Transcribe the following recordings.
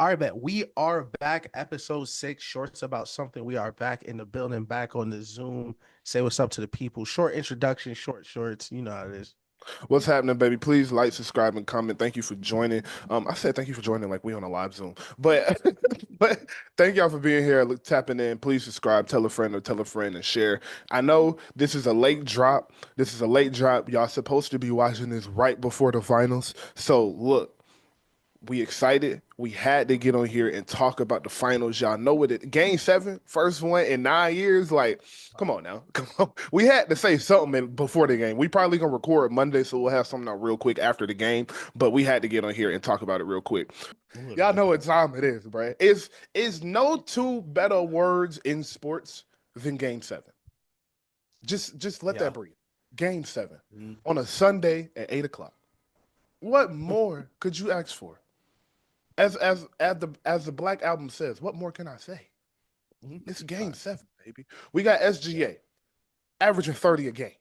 All right, bet. We are back, episode 6, shorts about something. We are back in the building, back on the Zoom. Say what's up to the people. Short introduction, short shorts. You know how it is. What's happening, baby? Please like, subscribe, and comment. Thank you for joining. I said thank you for joining like we on a live Zoom, but but thank y'all for being here. Look, tapping in. Please subscribe, tell a friend or tell a friend, and share. I know this is a late drop. This is a late drop. Y'all supposed to be watching this right before the finals. So look, we excited. We had to get on here and talk about the finals. Y'all know what it game seven, first one in 9 years. Like, come on now. Come on. We had to say something before the game. We probably gonna record Monday, so we'll have something out real quick after the game. But we had to get on here and talk about it real quick. Y'all Literally. know what time it is, bro. It's no two better words in sports than game seven. Just let that Yeah. breathe. Game seven Mhm. on a Sunday at 8 o'clock. What more could you ask for? As the Black Album says, what more can I say? Mhm. It's game Uh, seven, baby. We got yeah. SGA averaging 30 a game.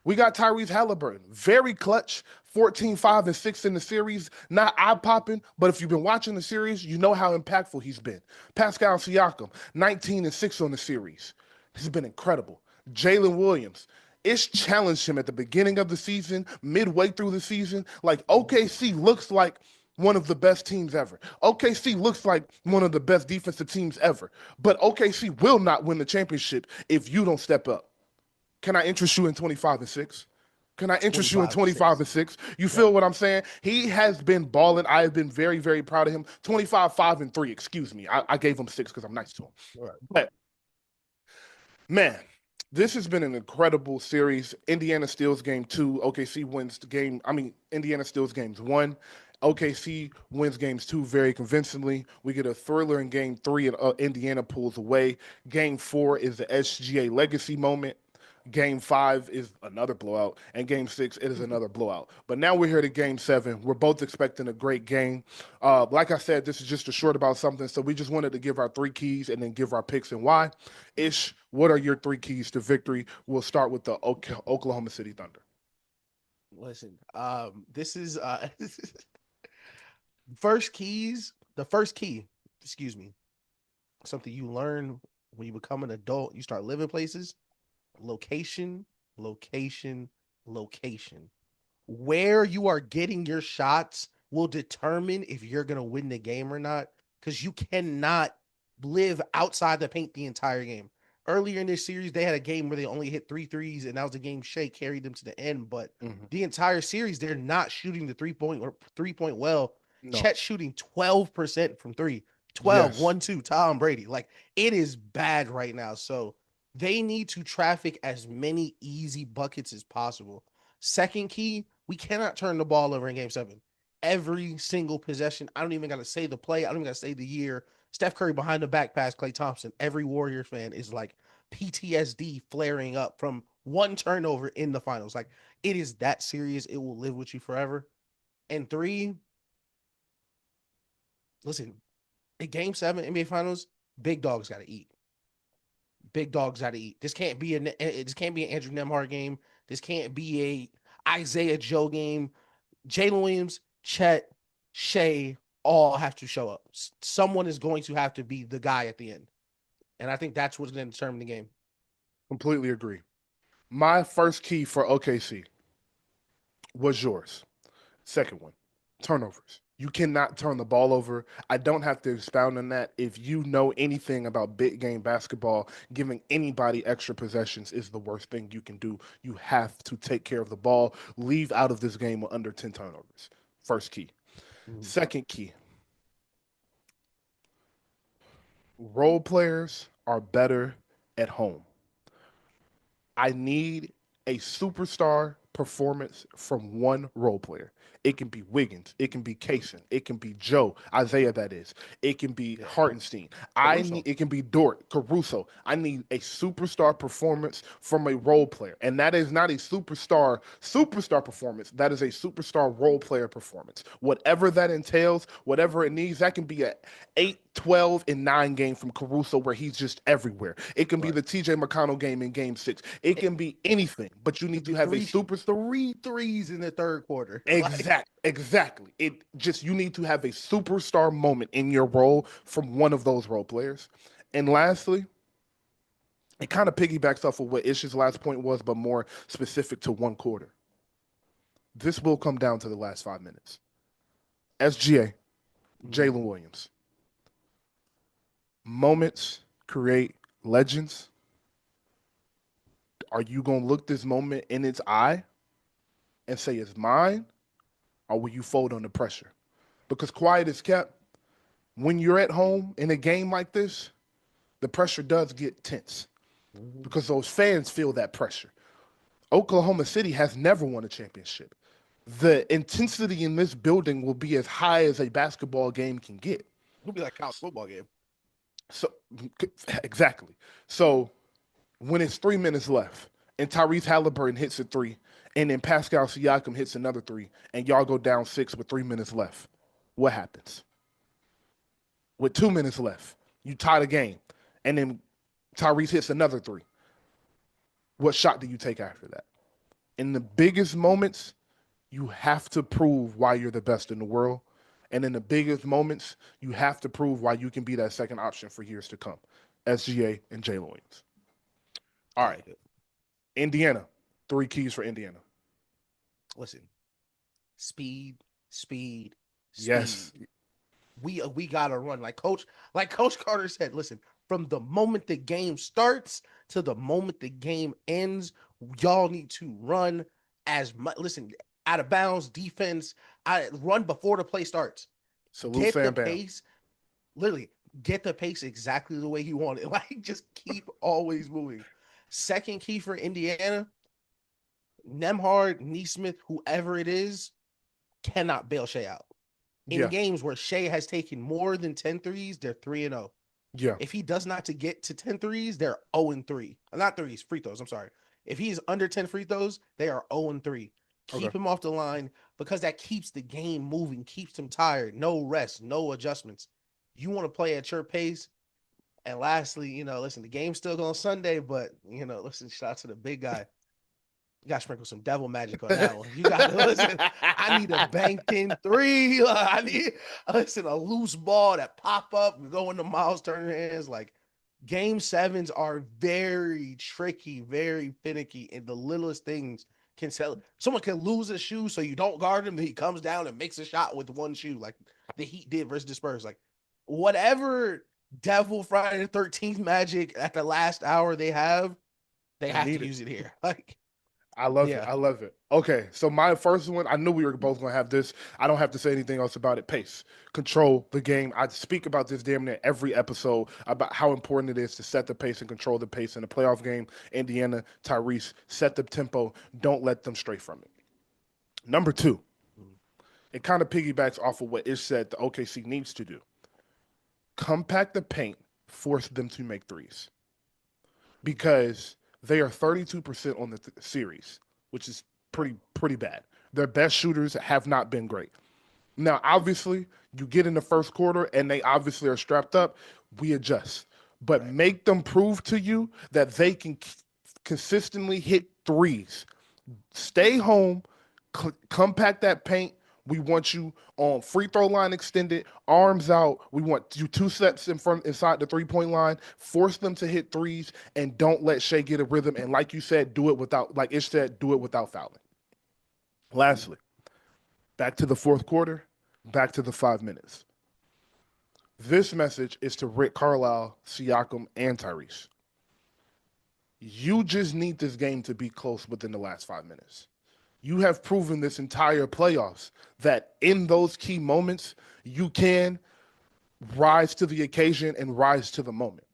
We got Tyrese Halliburton, very clutch, 14, 5, and 6 in the series. Not eye popping, but if you've been watching the series, you know how impactful he's been. Pascal Siakam, 19 and 6 on the series. This has been incredible. Jalen Williams, it's challenged him at the beginning of the season, midway through the season. Like Mhm. OKC looks like one of the best teams ever. OKC looks like one of the best defensive teams ever. But OKC will not win the championship if you don't step up. Can I interest you in 25 and 6? Can I interest you in 25 25 6. and 6? You Yep. feel what I'm saying? He has been balling. I have been very, very proud of him. 25, 5, and 3, excuse me. I gave him 6 because I'm nice to him. All right. But man, this has been an incredible series. Indiana steals game two. OKC wins the game. I mean, Indiana steals games one. OKC wins games two very convincingly. We get a thriller in game three, and Indiana pulls away. Game four is the SGA legacy moment. Game five is another blowout, and game six it is another blowout. But now we're here to game seven. We're both expecting a great game. Like I said, this is just a short about something, so we just wanted to give our three keys and then give our picks and why. Ish, what are your three keys to victory? We'll start with the Oklahoma City Thunder. Listen, this is first keys. The first key, excuse me, something you learn when you become an adult, you start living places. Location, location, location. Where you are getting your shots will determine if you're going to win the game or not, because you cannot live outside the paint the entire game. Earlier in this series, they had a game where they only hit three threes, and that was the game Shea carried them to the end. But Mm-hmm. the entire series, they're not shooting the 3 point well. No. Chet shooting 12% from three. 12, Yes. 1, 2, Tom Brady. Like, it is bad right now. So they need to traffic as many easy buckets as possible. Second key, we cannot turn the ball over in game seven. Every single possession, I don't even got to say the play. I don't even got to say the year. Steph Curry behind the back pass, Klay Thompson. Every Warriors fan is like PTSD flaring up from one turnover in the finals. Like, it is that serious. It will live with you forever. And three, listen, in game seven, NBA finals, big dogs got to eat. Big dogs got to eat. This can't be an Andrew Nemhard game. This can't be a Isaiah Joe game. Jalen Williams, Chet, Shea all have to show up. Someone is going to have to be the guy at the end. And I think that's what's going to determine the game. Completely agree. My first key for OKC was yours. Second one, turnovers. You cannot turn the ball over. I don't have to expound on that. If you know anything about big game basketball, giving anybody extra possessions is the worst thing you can do. You have to take care of the ball. Leave out of this game with under 10 turnovers. First key. Mhm. Second key, role players are better at home. I need a superstar performance from one role player. It can be Wiggins, it can be Kaysen, it can be Joe, Isaiah that is. It can be Yeah. Hartenstein. I need Caruso. it can be Dort, Caruso. I need a superstar performance from a role player. And that is not a superstar performance. That is a superstar role player performance. Whatever that entails, whatever it needs, that can be a 8, 12, and 9 game from Caruso where he's just everywhere. It can be Right. the TJ McConnell game in game six. It It can be anything, but you could need to be have a three super. three threes in the third quarter. Exactly. Like, Exactly. It just you need to have a superstar moment in your role from one of those role players. And lastly, it kind of piggybacks off of what Ish's last point was, but more specific to one quarter. This will come down to the last 5 minutes. SGA, Mhm. Jalen Williams. Moments create legends. Are you going to look this moment in its eye and say it's mine, or will you fold under pressure? Because quiet is kept. When you're at home in a game like this, the pressure does get tense Mhm. because those fans feel that pressure. Oklahoma City has never won a championship. The intensity in this building will be as high as a basketball game can get. It'll be like college football game. So, exactly. So, when it's 3 minutes left and Tyrese Halliburton hits a three, and then Pascal Siakam hits another three, and y'all go down six with 3 minutes left, what happens? With 2 minutes left, you tie the game, and then Tyrese hits another three. What shot do you take after that? In the biggest moments, you have to prove why you're the best in the world. And in the biggest moments, you have to prove why you can be that second option for years to come. SGA and Jalen Williams. I All right. like it. Indiana. 3 keys for Indiana. Listen, speed, speed, Yes. speed. We gotta run like Coach Carter said. Listen, from the moment the game starts to the moment the game ends, y'all need to run as much. Listen, out of bounds, defense. I run before the play starts. Salute Get the Fam Bam. pace. Literally, get the pace exactly the way you want it. Like, just keep always moving. Second key for Indiana, Nemhard, Neesmith, whoever it is, cannot bail Shea out. In Yeah. games where Shea has taken more than 10 threes, they're 3-0. Yeah. If he does not to get to 10 threes, they're 0-3. Not threes, free throws. I'm sorry. If he's under 10 free throws, they are 0-3. Okay. Keep him off the line because that keeps the game moving, keeps him tired. No rest, no adjustments. You want to play at your pace. And lastly, listen, the game's still on Sunday, but listen, shout out to the big guy. You got to sprinkle some devil magic on that one. You got to listen. I need a banked in three. I need listen a loose ball that pop up and go into Miles Turner hands. Like game sevens are very tricky, very finicky, and the littlest things can sell. Someone can lose a shoe, so you don't guard him. Then he comes down and makes a shot with one shoe, like the Heat did versus the Spurs. Like whatever devil Friday the 13th magic at the last hour they I have to need it. use it here. Like I love it. yeah. I love it. Okay, so my first one, I knew we were both going to have this. I don't have to say anything else about it. Pace, control the game. I speak about this damn near every episode about how important it is to set the pace and control the pace in a playoff game. Indiana, Tyrese, set the tempo. Don't let them stray from it. Number two, it kind of piggybacks off of what Ish said the OKC needs to do. Compact the paint, force them to make threes because they are 32% on the series, which is pretty bad. Their best shooters have not been great. Now, obviously, you get in the first quarter and they obviously are strapped up. We adjust, but Right. make them prove to you that they can consistently hit threes. Stay home, compact that paint. We want you on free throw line extended, arms out. We want you 2 steps in front inside the 3 point line. Force them to hit threes and don't let Shea get a rhythm. And like you said, do it without, like Ish said, do it without fouling. Lastly, back to the fourth quarter, back to the 5 minutes. This message is to Rick Carlisle, Siakam, and Tyrese. You just need this game to be close within the last 5 minutes. You have proven this entire playoffs that in those key moments, you can rise to the occasion and rise to the moment.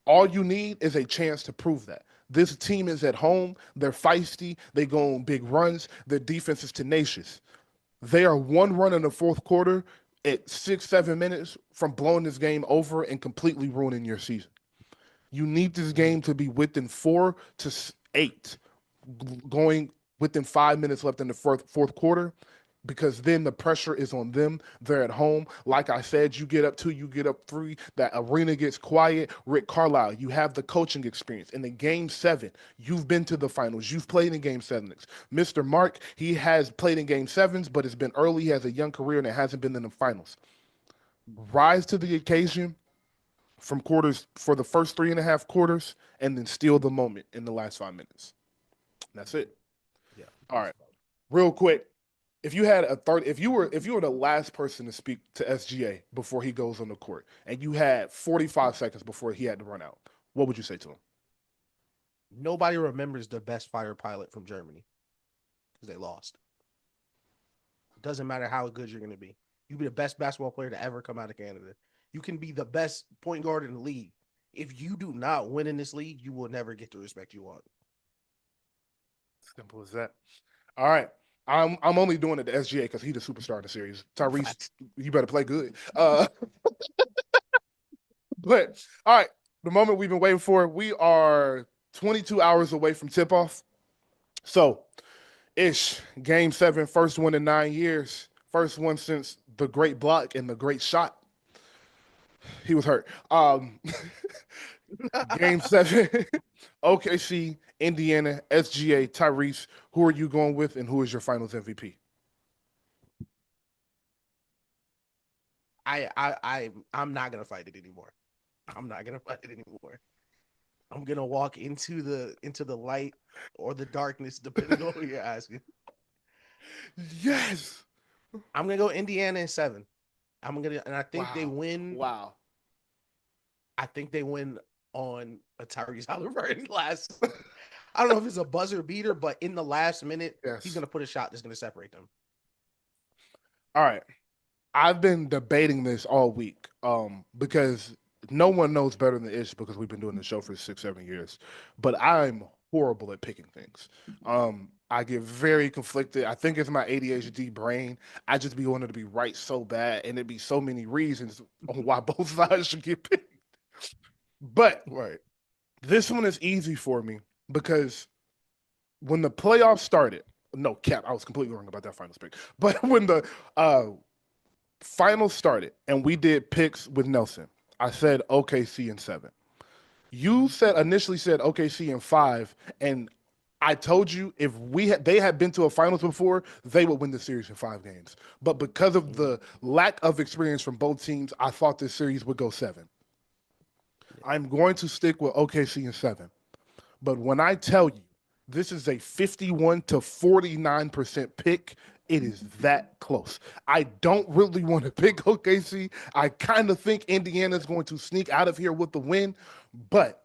All you need is a chance to prove that. This team is at home. They're feisty. They go on big runs. Their defense is tenacious. They are one run in the fourth quarter at 6, 7 minutes from blowing this game over and completely ruining your season. You need this game to be within 4 to 8, going within 5 minutes left in the fourth quarter. because then the pressure is on them. They're at home. Like I said, you get up two, you get up three, that arena gets quiet. Rick Carlisle, you have the coaching experience. In the game seven, you've been to the finals. You've played in game sevens. Mr. Mark, he has played in game sevens, but it's been early. He has a young career and it hasn't been in the finals. Rise to the occasion from quarters for the first 3.5 quarters and then steal the moment in the last 5 minutes. That's it. Yeah. All right. Real quick, if you had a third, if you were the last person to speak to SGA before he goes on the court, and you had 45 seconds before he had to run out, what would you say to him? Nobody remembers the best fighter pilot from Germany because they lost. It doesn't matter how good you're going to be. You be the best basketball player to ever come out of Canada. You can be the best point guard in the league. If you do not win in this league, you will never get the respect you want. Simple as that. All right. I'm only doing it to SGA because he's the superstar of the series. Tyrese, you better play good. But all right, the moment we've been waiting for. We are 22 hours away from tip off. So, game seven, first one in 9 years, first one since the great block and the great shot. He was hurt. Game seven, OKC, Indiana, SGA, Tyrese. Who are you going with, and who is your Finals MVP? I'm not gonna fight it anymore. I'm not gonna fight it anymore. I'm gonna walk into the light or the darkness, depending on who you're asking. Yes. I'm gonna go Indiana in 7. And I think they Wow. win. Wow. I think they win on a Tyrese Halliburton last. I don't know if it's a buzzer beater, but in the last minute, he's Yes. gonna put a shot that's gonna separate them. All right. I've been debating this all week because no one knows better than Ish because we've been doing the show for 6, 7 years. But I'm horrible at picking things. I get very conflicted. I think it's my ADHD brain. I just be wanting to be right so bad, and it'd be so many reasons on why both sides should get picked. But Right. this one is easy for me because when the playoffs started, no cap, I was completely wrong about that finals pick. But when the finals started and we did picks with Nelson, I said OKC in 7. You said initially said OKC in 5, and I told you if they had been to a finals before, they would win the series in 5 games. But because of the lack of experience from both teams, I thought this series would go 7. I'm going to stick with OKC in 7. But when I tell you this is a 51 to 49% pick, it is that close. I don't really want to pick OKC. I kind of think Indiana's going to sneak out of here with the win. But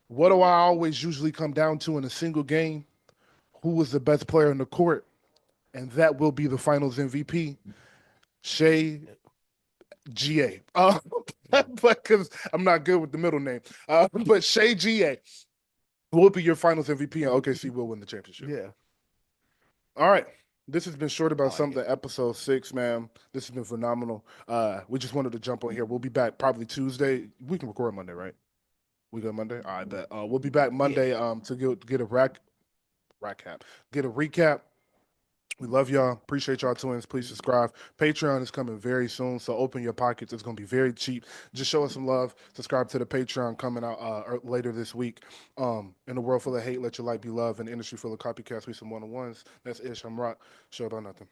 what do I always usually come down to in a single game? Who was the best player in the court? And that will be the finals MVP, Shea GA. But because I'm not good with the middle name. But Shea GA will be your finals MVP, and OKC will win the championship. Yeah. All right. This has been Short I About like Something, it. episode 6, man. This has been phenomenal. We just wanted to jump on here. We'll be back probably Tuesday. We can record Monday, right? We go Monday? All right, bet. We'll be back Yeah. Monday to get a get a recap. We love y'all. Appreciate y'all twins. Please subscribe. Patreon is coming very soon, so open your pockets. It's gonna be very cheap. Just show us some love. Subscribe to the Patreon coming out later this week. In a world full of hate, let your light be love. In an industry full of copycats, we some one-on-ones. That's Ish. I'm Rock. Show about nothing.